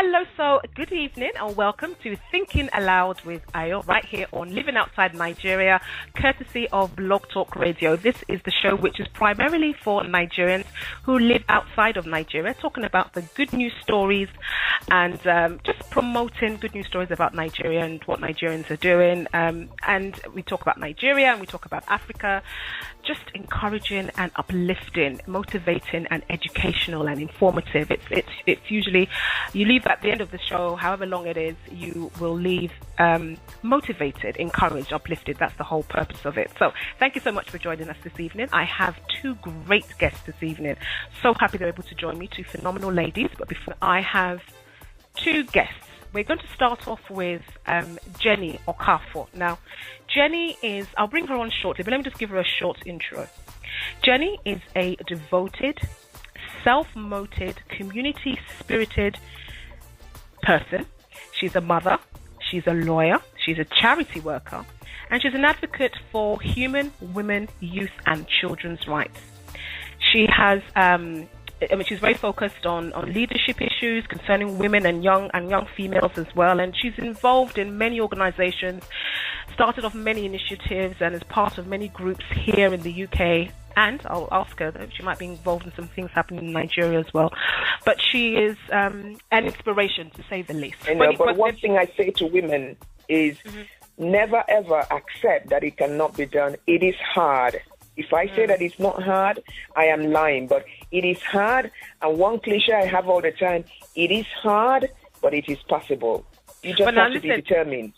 Hello, so good evening and welcome to Thinking Aloud with Ayo right here on Living Outside Nigeria, courtesy of Blog Talk Radio. This is the show which is primarily for Nigerians who live outside of Nigeria, talking about the good news stories and just promoting good news stories about Nigeria and what Nigerians are doing. And we talk about Nigeria and we talk about Africa, just encouraging and uplifting, motivating and educational and informative. It's usually, you leave at the end of the show, however long it is, you will leave motivated, encouraged, uplifted. That's the whole purpose of it. So thank you so much for joining us this evening. I have two great guests this evening. So happy they're able to join me, two phenomenal ladies. But before I have two guests, we're going to start off with Jenny Okafor. Now, Jenny is, I'll bring her on shortly, but let me just give her a short intro. Jenny is a devoted, self-motivated, community-spirited person. She's a mother, she's a lawyer, she's a charity worker, and she's an advocate for human, women, youth, and children's rights. She has she's very focused on leadership issues concerning women and young females as well, and she's involved in many organizations, started off many initiatives, and is part of many groups here in the UK. And I'll ask her, she might be involved in some things happening in Nigeria as well. But she is an inspiration, to say the least. I know, but one thing I say to women is never ever accept that it cannot be done. It is hard. If I say that it's not hard, I am lying. But it is hard, and one cliche I have all the time, it is hard, but it is possible. You just have to be determined.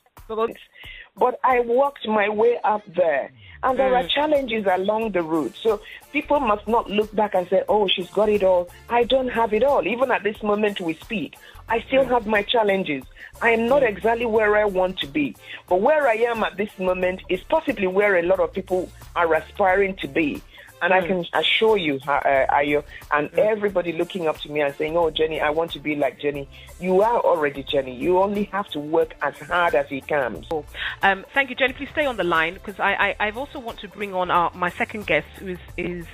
But I worked my way up there, and there are challenges along the route. So people must not look back and say, oh, she's got it all. I don't have it all. Even at this moment we speak, I still have my challenges. I am not exactly where I want to be. But where I am at this moment is possibly where a lot of people are aspiring to be. And I can assure you, Ayo, and everybody looking up to me and saying, oh, Jenny, I want to be like Jenny. You are already Jenny. You only have to work as hard as you can. Thank you, Jenny. Please stay on the line, because I also want to bring on my second guest, who is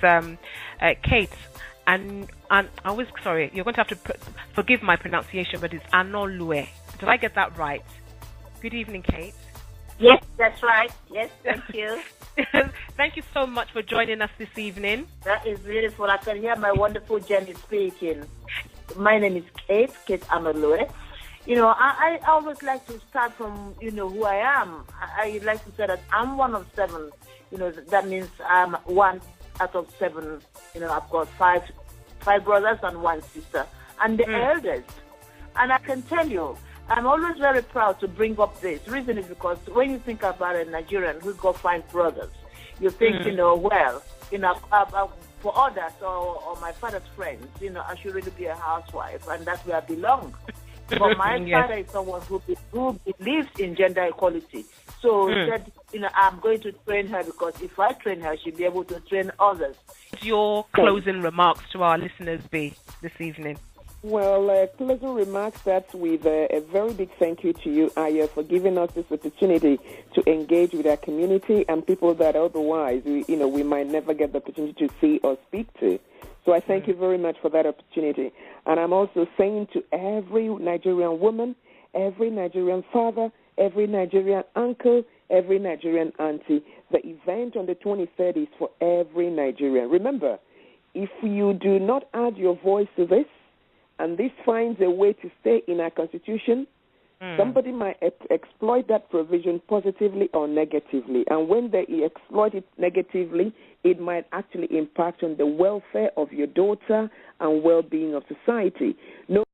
Kate. And I was sorry, you're going to have to forgive my pronunciation, but it's Anolue. Did I get that right? Good evening, Kate. Yes, that's right. Yes, thank you. Thank you so much for joining us this evening. That is beautiful. I can hear my wonderful Jenny speaking. My name is Kate Anolue. You know, I always like to start from, who I am. I like to say that I'm one of seven. That means I'm one out of seven. I've got five brothers and one sister. And the eldest. And I can tell you, I'm always very proud to bring up this. The reason is because when you think about a Nigerian who's got 5 brothers, you think, for others or my father's friends, I should really be a housewife, and that's where I belong. But my father is someone who believes in gender equality. So he said, I'm going to train her, because if I train her, she'll be able to train others. What's your closing remarks to our listeners be this evening? Well, closing remarks starts with a very big thank you to you, Aya, for giving us this opportunity to engage with our community and people that otherwise, we might never get the opportunity to see or speak to. So I thank you very much for that opportunity. And I'm also saying to every Nigerian woman, every Nigerian father, every Nigerian uncle, every Nigerian auntie, the event on the 23rd is for every Nigerian. Remember, if you do not add your voice to this, and this finds a way to stay in our Constitution, somebody might exploit that provision positively or negatively. And when they exploit it negatively, it might actually impact on the welfare of your daughter and well-being of society. No